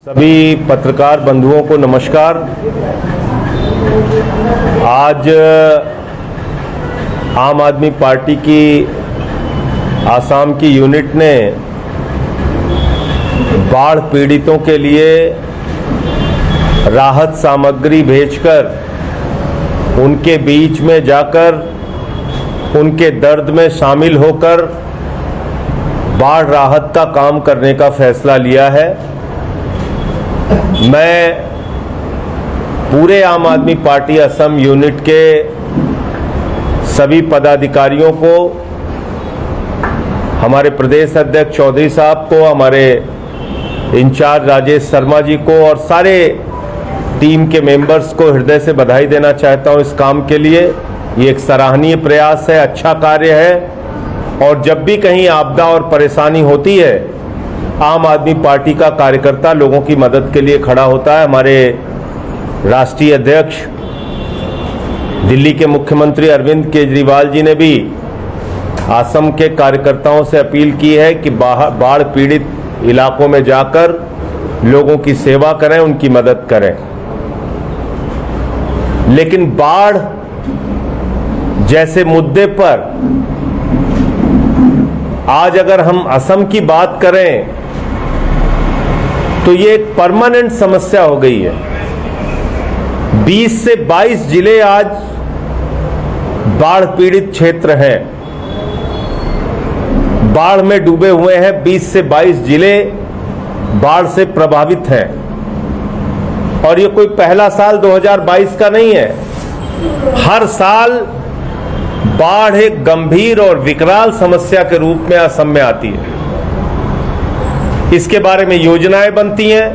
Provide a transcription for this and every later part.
सभी पत्रकार बंधुओं को नमस्कार। आज आम आदमी पार्टी की आसाम की यूनिट ने बाढ़ पीड़ितों के लिए राहत सामग्री भेजकर उनके बीच में जाकर उनके दर्द में शामिल होकर बाढ़ राहत का काम करने का फैसला लिया है। मैं पूरे आम आदमी पार्टी असम यूनिट के सभी पदाधिकारियों को, हमारे प्रदेश अध्यक्ष चौधरी साहब को, हमारे इंचार्ज राजेश शर्मा जी को और सारे टीम के मेंबर्स को हृदय से बधाई देना चाहता हूं इस काम के लिए। ये एक सराहनीय प्रयास है, अच्छा कार्य है और जब भी कहीं आपदा और परेशानी होती है आम आदमी पार्टी का कार्यकर्ता लोगों की मदद के लिए खड़ा होता है। हमारे राष्ट्रीय अध्यक्ष दिल्ली के मुख्यमंत्री अरविंद केजरीवाल जी ने भी असम के कार्यकर्ताओं से अपील की है कि बाढ़ पीड़ित इलाकों में जाकर लोगों की सेवा करें, उनकी मदद करें। लेकिन बाढ़ जैसे मुद्दे पर आज अगर हम असम की बात करें तो ये एक परमानेंट समस्या हो गई है। 20 से 22 जिले आज बाढ़ पीड़ित क्षेत्र हैं, बाढ़ में डूबे हुए हैं। 20 से 22 जिले बाढ़ से प्रभावित हैं और ये कोई पहला साल 2022 का नहीं है। हर साल बाढ़ एक गंभीर और विकराल समस्या के रूप में असम में आती है। इसके बारे में योजनाएं बनती हैं,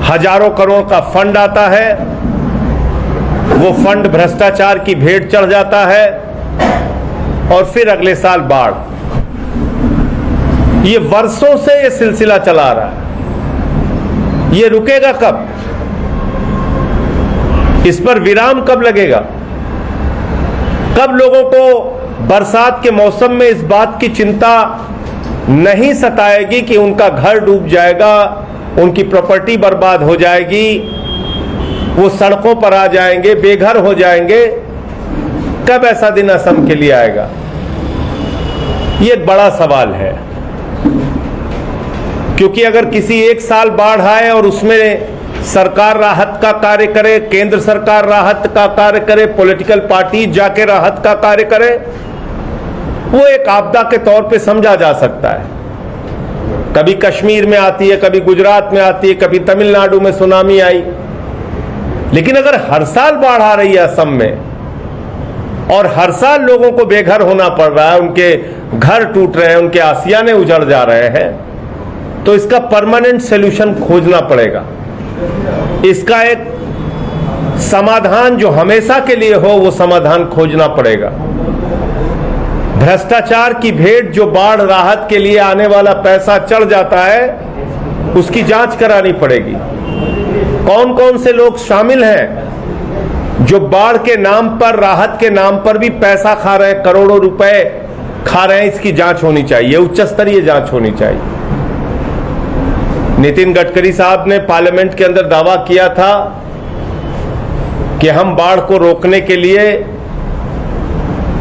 हजारों करोड़ का फंड आता है, वो फंड भ्रष्टाचार की भेंट चढ़ जाता है और फिर अगले साल बाढ़। ये वर्षों से ये सिलसिला चला रहा है। ये रुकेगा कब? इस पर विराम कब लगेगा? कब लोगों को बरसात के मौसम में इस बात की चिंता नहीं सताएगी कि उनका घर डूब जाएगा, उनकी प्रॉपर्टी बर्बाद हो जाएगी, वो सड़कों पर आ जाएंगे, बेघर हो जाएंगे? कब ऐसा दिन असम के लिए आएगा? ये एक बड़ा सवाल है, क्योंकि अगर किसी एक साल बाढ़ आए और उसमें सरकार राहत का कार्य करे, केंद्र सरकार राहत का कार्य करे, पॉलिटिकल पार्टी जाके राहत का कार्य करे, वो एक आपदा के तौर पे समझा जा सकता है। कभी कश्मीर में आती है, कभी गुजरात में आती है, कभी तमिलनाडु में सुनामी आई। लेकिन अगर हर साल बाढ़ आ रही है असम में और हर साल लोगों को बेघर होना पड़ रहा है, उनके घर टूट रहे हैं, उनके आसियाने उजड़ जा रहे हैं, तो इसका परमानेंट सॉल्यूशन खोजना पड़ेगा। इसका एक समाधान जो हमेशा के लिए हो, वो समाधान खोजना पड़ेगा। भ्रष्टाचार की भेंट जो बाढ़ राहत के लिए आने वाला पैसा चढ़ जाता है, उसकी जांच करानी पड़ेगी। कौन कौन से लोग शामिल हैं जो बाढ़ के नाम पर, राहत के नाम पर भी पैसा खा रहे हैं, करोड़ों रुपए खा रहे हैं? इसकी जांच होनी चाहिए, उच्च स्तरीय जांच होनी चाहिए। नितिन गडकरी साहब ने पार्लियामेंट के अंदर दावा किया था कि हम बाढ़ को रोकने के लिए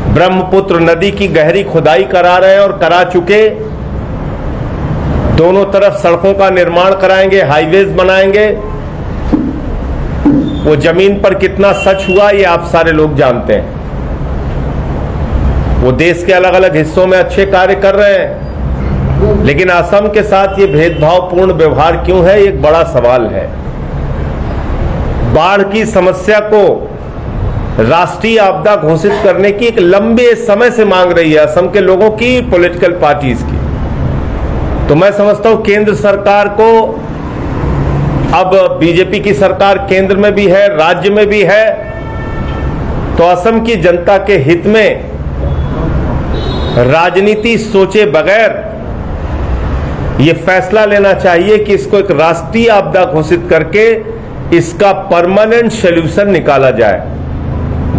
ब्रह्मपुत्र नदी की गहरी खुदाई करा रहे हैं और करा चुके। दोनों तरफ सड़कों का निर्माण कराएंगे, हाईवेज बनाएंगे। वो जमीन पर कितना सच हुआ ये आप सारे लोग जानते हैं। वो देश के अलग अलग हिस्सों में अच्छे कार्य कर रहे हैं, लेकिन असम के साथ ये भेदभावपूर्ण व्यवहार क्यों है, एक बड़ा सवाल है। बाढ़ की समस्या को राष्ट्रीय आपदा घोषित करने की एक लंबे समय से मांग रही है असम के लोगों की, पॉलिटिकल पार्टीज की। तो मैं समझता हूं केंद्र सरकार को, अब बीजेपी की सरकार केंद्र में भी है, राज्य में भी है, तो असम की जनता के हित में राजनीति सोचे बगैर ये फैसला लेना चाहिए कि इसको एक राष्ट्रीय आपदा घोषित करके इसका परमानेंट सॉल्यूशन निकाला जाए।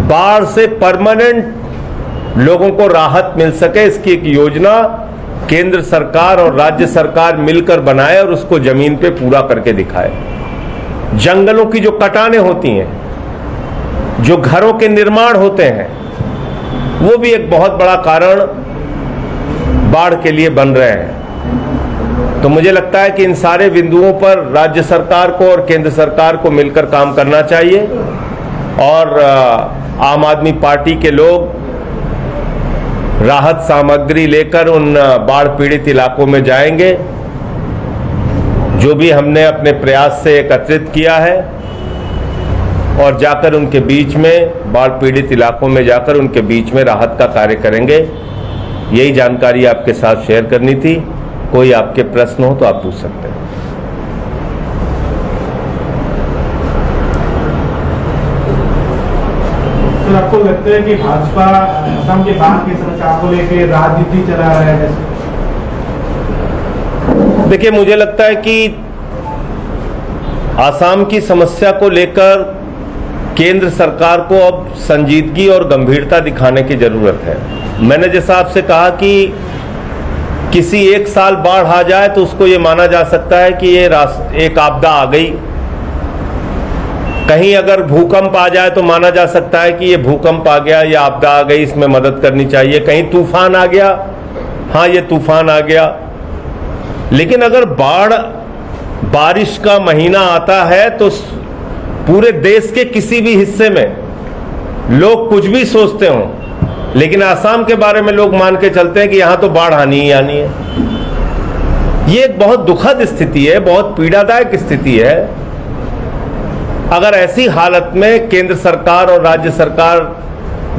बाढ़ से परमानेंट लोगों को राहत मिल सके, इसकी एक योजना केंद्र सरकार और राज्य सरकार मिलकर बनाए और उसको जमीन पे पूरा करके दिखाए। जंगलों की जो कटानें होती हैं, जो घरों के निर्माण होते हैं, वो भी एक बहुत बड़ा कारण बाढ़ के लिए बन रहे हैं। तो मुझे लगता है कि इन सारे बिंदुओं पर राज्य सरकार को और केंद्र सरकार को मिलकर काम करना चाहिए और आम आदमी पार्टी के लोग राहत सामग्री लेकर उन बाढ़ पीड़ित इलाकों में जाएंगे। जो भी हमने अपने प्रयास से एकत्रित किया है और जाकर उनके बीच में, बाढ़ पीड़ित इलाकों में जाकर उनके बीच में राहत का कार्य करेंगे। यही जानकारी आपके साथ शेयर करनी थी। कोई आपके प्रश्न हो तो आप पूछ सकते हैं। सर, आपको लगता है कि भाजपा असम के बाढ़ की समस्या को लेकर राजनीति चला रहा है जैसे? देखिए, मुझे लगता है कि आसाम की समस्या को लेकर केंद्र सरकार को अब संजीदगी और गंभीरता दिखाने की जरूरत है। मैंने जैसा आपसे कहा कि किसी एक साल बाढ़ आ जाए तो उसको ये माना जा सकता है कि ये एक आपदा आ गई। कहीं अगर भूकंप आ जाए तो माना जा सकता है कि ये भूकंप आ गया, ये आपदा आ गई, इसमें मदद करनी चाहिए। कहीं तूफान आ गया, हाँ ये तूफान आ गया। लेकिन अगर बारिश का महीना आता है तो पूरे देश के किसी भी हिस्से में लोग कुछ भी सोचते हों, लेकिन आसाम के बारे में लोग मान के चलते हैं कि यहां तो बाढ़ आनी ही आनी है। ये एक बहुत दुखद स्थिति है, बहुत पीड़ादायक स्थिति है। अगर ऐसी हालत में केंद्र सरकार और राज्य सरकार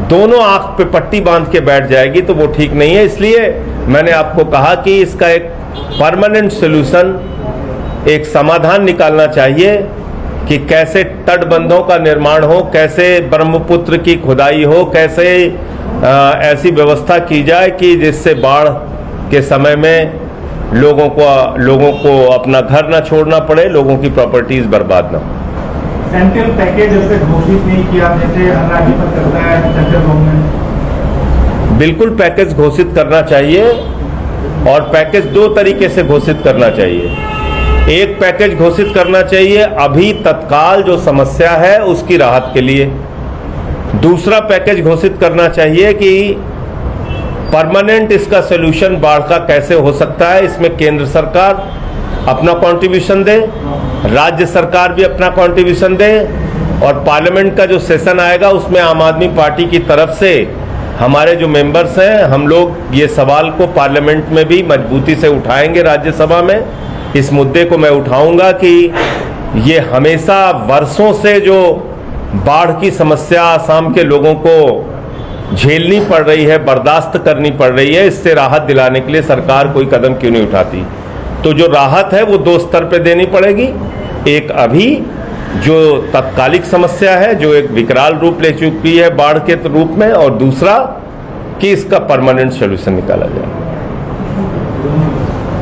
दोनों आंख पे पट्टी बांध के बैठ जाएगी तो वो ठीक नहीं है। इसलिए मैंने आपको कहा कि इसका एक परमानेंट सॉल्यूशन, एक समाधान निकालना चाहिए कि कैसे तटबंधों का निर्माण हो, कैसे ब्रह्मपुत्र की खुदाई हो, कैसे ऐसी व्यवस्था की जाए कि जिससे बाढ़ के समय में लोगों को अपना घर ना छोड़ना पड़े, लोगों की प्रॉपर्टीज बर्बाद ना हो। सेंट्रल पैकेज जैसे घोषित नहीं किया जैसे राज्य पर करता है सेंट्रल गवर्नमेंट? बिल्कुल पैकेज घोषित करना चाहिए और पैकेज दो तरीके से घोषित करना चाहिए। एक पैकेज घोषित करना चाहिए अभी तत्काल जो समस्या है उसकी राहत के लिए। दूसरा पैकेज घोषित करना चाहिए कि परमानेंट इसका सॉल्यूशन बाढ़ का कैसे हो सकता है। इसमें केंद्र सरकार अपना कंट्रीब्यूशन दे, राज्य सरकार भी अपना कंट्रीब्यूशन दे और पार्लियामेंट का जो सेशन आएगा उसमें आम आदमी पार्टी की तरफ से हमारे जो मेंबर्स हैं, हम लोग ये सवाल को पार्लियामेंट में भी मजबूती से उठाएंगे। राज्यसभा में इस मुद्दे को मैं उठाऊंगा कि ये हमेशा वर्षों से जो बाढ़ की समस्या आसाम के लोगों को झेलनी पड़ रही है, बर्दाश्त करनी पड़ रही है, इससे राहत दिलाने के लिए सरकार कोई कदम क्यों नहीं उठाती। तो जो राहत है वो दो स्तर पे देनी पड़ेगी। एक अभी जो तत्कालिक समस्या है, जो एक विकराल रूप ले चुकी है बाढ़ के रूप में, और दूसरा कि इसका परमानेंट सॉल्यूशन निकाला जाए।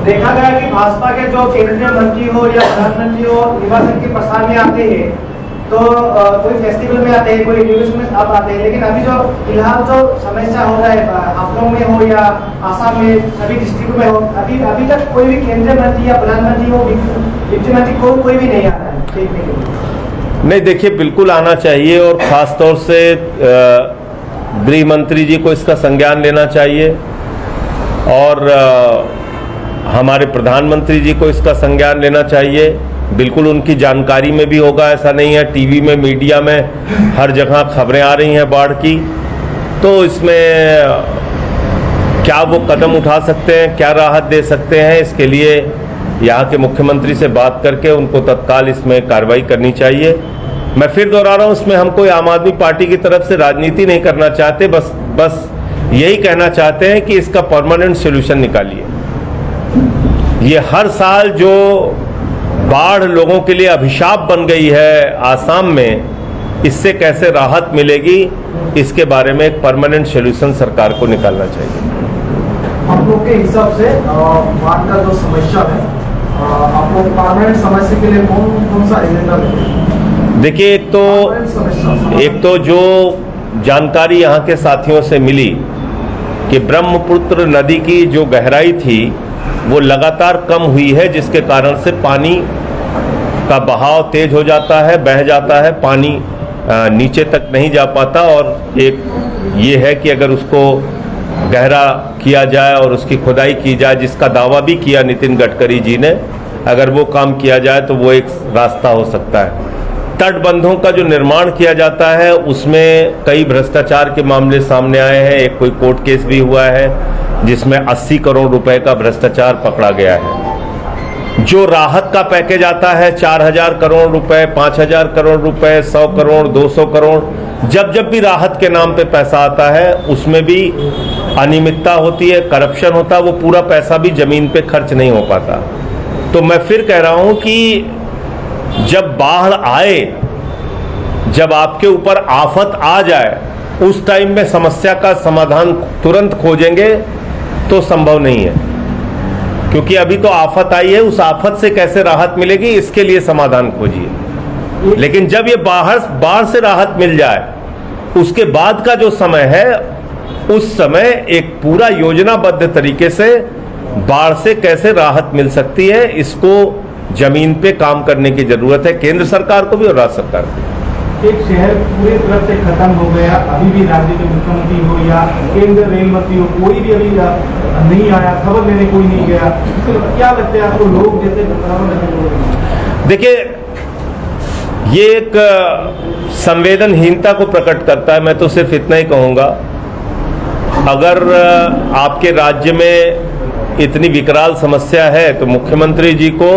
देखा गया कि भाजपा के जो केंद्रीय मंत्री हो या प्रधानमंत्री हो निर्वाचन के प्रसार में आते हैं तो कोई फेस्टिवल में आते हैं, कोई एग्जीबिशन में आप आते हैं, लेकिन अभी जो फिलहाल जो समस्या हो रहा है हाफलों में हो या आसाम में सभी डिस्ट्रिक्ट में हो, अभी तक कोई भी केंद्रीय मंत्री या प्रधानमंत्री हो, वित्त मंत्री कोई भी नहीं आता है देखने के लिए। नहीं, देखिए बिल्कुल आना चाहिए और खास तौर से गृह मंत्री जी को इसका संज्ञान लेना चाहिए और हमारे प्रधानमंत्री जी को इसका संज्ञान लेना चाहिए। बिल्कुल उनकी जानकारी में भी होगा, ऐसा नहीं है। टीवी में, मीडिया में हर जगह खबरें आ रही हैं बाढ़ की। तो इसमें क्या वो कदम उठा सकते हैं, क्या राहत दे सकते हैं, इसके लिए यहाँ के मुख्यमंत्री से बात करके उनको तत्काल इसमें कार्रवाई करनी चाहिए। मैं फिर दोहरा रहा हूँ, इसमें हम कोई आम आदमी पार्टी की तरफ से राजनीति नहीं करना चाहते, बस यही कहना चाहते हैं कि इसका परमानेंट सॉल्यूशन निकालिए। ये हर साल जो बाढ़ लोगों के लिए अभिशाप बन गई है आसाम में, इससे कैसे राहत मिलेगी, इसके बारे में एक परमानेंट सॉल्यूशन सरकार को निकालना चाहिए। आप लोग के हिसाब से बाढ़ का जो समस्या है, आप लोग परमानेंट समस्या के लिए कौन सा एजेंडा लेते हैं? देखिए, एक तो जो जानकारी यहाँ के साथियों से मिली कि ब्रह्मपुत्र नदी की जो गहराई थी वो लगातार कम हुई है, जिसके कारण से पानी का बहाव तेज हो जाता है, बह जाता है, पानी नीचे तक नहीं जा पाता। और एक ये है कि अगर उसको गहरा किया जाए और उसकी खुदाई की जाए, जिसका दावा भी किया नितिन गडकरी जी ने, अगर वो काम किया जाए तो वो एक रास्ता हो सकता है। तटबंधों का जो निर्माण किया जाता है उसमें कई भ्रष्टाचार के मामले सामने आए हैं। एक कोई कोर्ट केस भी हुआ है जिसमें 80 करोड़ रुपए का भ्रष्टाचार पकड़ा गया है। जो राहत का पैकेज आता है 4000 करोड़ रुपए, 5000 करोड़ रुपए, 100 करोड़, 200 करोड़, जब भी राहत के नाम पे पैसा आता है उसमें भी अनियमितता होती है, करप्शन होता है, वो पूरा पैसा भी जमीन पे खर्च नहीं हो पाता। तो मैं फिर कह रहा हूं कि जब बाढ़ आए, जब आपके ऊपर आफत आ जाए, उस टाइम में समस्या का समाधान तुरंत खोजेंगे तो संभव नहीं है, क्योंकि अभी तो आफत आई है, उस आफत से कैसे राहत मिलेगी इसके लिए समाधान खोजिए। लेकिन जब ये बाढ़ से राहत मिल जाए, उसके बाद का जो समय है, उस समय एक पूरा योजनाबद्ध तरीके से बाढ़ से कैसे राहत मिल सकती है, इसको जमीन पे काम करने की जरूरत है, केंद्र सरकार को भी और राज्य सरकार को। एक शहर पूरी तरह से खत्म हो गया, अभी भी राज्य के मुख्यमंत्री हो या केंद्र रेल मंत्री हो, कोई भी अभी नहीं आया, खबर लेने कोई नहीं गया, तो क्या लगता है आपको? लोग जैसे देखिए, ये एक संवेदनहीनता को प्रकट करता है। मैं तो सिर्फ इतना ही कहूंगा, अगर आपके राज्य में इतनी विकराल समस्या है तो मुख्यमंत्री जी को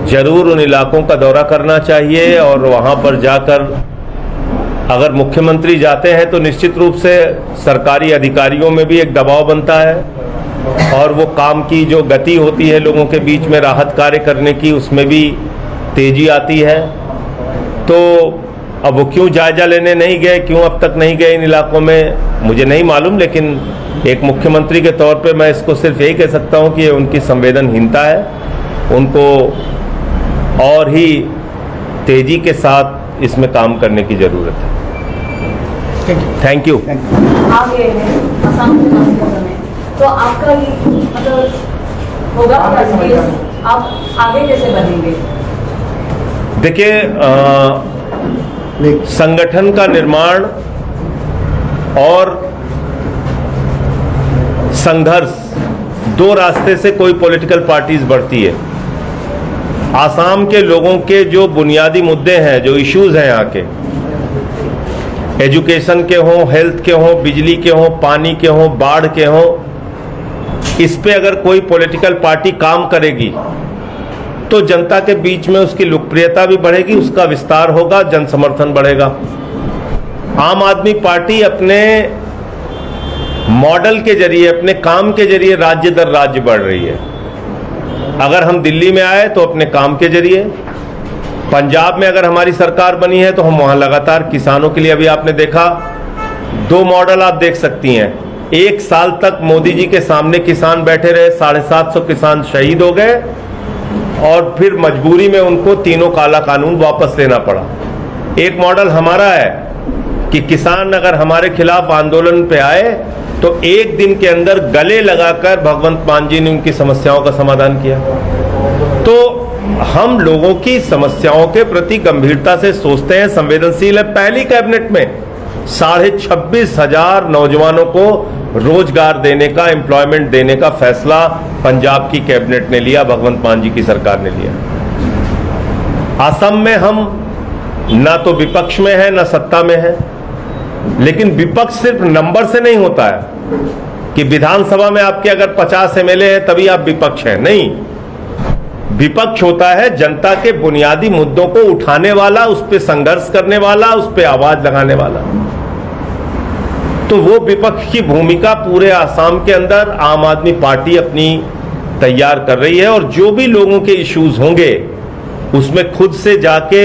जरूर उन इलाकों का दौरा करना चाहिए, और वहां पर जाकर अगर मुख्यमंत्री जाते हैं तो निश्चित रूप से सरकारी अधिकारियों में भी एक दबाव बनता है, और वो काम की जो गति होती है लोगों के बीच में राहत कार्य करने की, उसमें भी तेजी आती है। तो अब वो क्यों जायजा लेने नहीं गए, क्यों अब तक नहीं गए इन इलाकों में, मुझे नहीं मालूम। लेकिन एक मुख्यमंत्री के तौर पे मैं इसको सिर्फ यही कह सकता हूं कि ये उनकी संवेदनहीनता है, उनको और ही तेजी के साथ इसमें काम करने की जरूरत है। Thank you. आगे है असम चुनाव में, तो आपका मतलब होगा, आप आगे कैसे बढ़ेंगे? देखिए, संगठन का निर्माण और संघर्ष, दो रास्ते से कोई पॉलिटिकल पार्टीज बढ़ती है। आसाम के लोगों के जो बुनियादी मुद्दे हैं, जो इश्यूज हैं यहाँ के, एजुकेशन के हों, हेल्थ के हों, बिजली के हों, पानी के हों, बाढ़ के हों, इस पे अगर कोई पॉलिटिकल पार्टी काम करेगी तो जनता के बीच में उसकी लोकप्रियता भी बढ़ेगी, उसका विस्तार होगा, जन समर्थन बढ़ेगा। आम आदमी पार्टी अपने मॉडल के जरिए, अपने काम के जरिए राज्य दर राज्य बढ़ रही है। अगर हम दिल्ली में आए तो अपने काम के जरिए, पंजाब में अगर हमारी सरकार बनी है तो हम वहां लगातार किसानों के लिए, अभी आपने देखा 2 मॉडल आप देख सकती हैं। 1 साल तक मोदी जी के सामने किसान बैठे रहे, 750 किसान शहीद हो गए, और फिर मजबूरी में उनको तीनों काला कानून वापस लेना पड़ा। एक मॉडल हमारा है कि किसान अगर हमारे खिलाफ आंदोलन पे आए तो 1 दिन के अंदर गले लगाकर भगवंत मान जी ने उनकी समस्याओं का समाधान किया। तो हम लोगों की समस्याओं के प्रति गंभीरता से सोचते हैं, संवेदनशील है। पहली कैबिनेट में 26,500 नौजवानों को रोजगार देने का, एम्प्लॉयमेंट देने का फैसला पंजाब की कैबिनेट ने लिया, भगवंत मान जी की सरकार ने लिया। असम में हम ना तो विपक्ष में है ना सत्ता में है, लेकिन विपक्ष सिर्फ नंबर से नहीं होता है कि विधानसभा में आपके अगर 50 एमएलए हैं तभी आप विपक्ष हैं, नहीं। विपक्ष होता है जनता के बुनियादी मुद्दों को उठाने वाला, उस पर संघर्ष करने वाला, उस पर आवाज लगाने वाला। तो वो विपक्ष की भूमिका पूरे आसाम के अंदर आम आदमी पार्टी अपनी तैयार कर रही है, और जो भी लोगों के इश्यूज होंगे उसमें खुद से जाके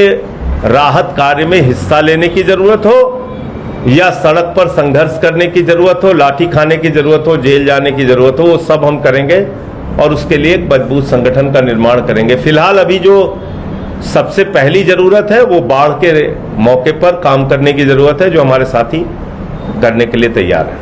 राहत कार्य में हिस्सा लेने की जरूरत हो या सड़क पर संघर्ष करने की जरूरत हो, लाठी खाने की जरूरत हो, जेल जाने की जरूरत हो, वो सब हम करेंगे, और उसके लिए एक मजबूत संगठन का निर्माण करेंगे। फिलहाल अभी जो सबसे पहली जरूरत है वो बाढ़ के मौके पर काम करने की जरूरत है, जो हमारे साथी करने के लिए तैयार है।